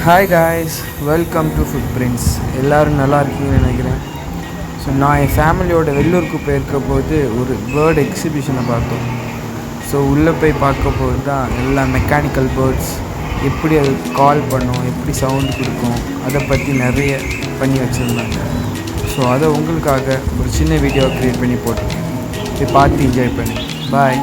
Hi guys, welcome to food prints. எல்லோரும் நல்லா இருக்கீங்கன்னு நினைக்கிறேன். ஸோ நான் என் ஃபேமிலியோட வெள்ளூருக்கு போயிருக்க போது ஒரு பேர்ட் எக்ஸிபிஷனை பார்த்தோம். ஸோ உள்ளே போய் பார்க்க போது தான் எல்லா மெக்கானிக்கல் பேர்ட்ஸ் எப்படி அது கால் பண்ணும், எப்படி சவுண்டு கொடுக்கும், அதை பற்றி நிறைய பண்ணி வச்சுருந்தாங்க. ஸோ அதை உங்களுக்காக ஒரு சின்ன வீடியோ க்ரியேட் பண்ணி போட்டிருக்கேன். போய் பார்த்து என்ஜாய் பண்ணி பாய்.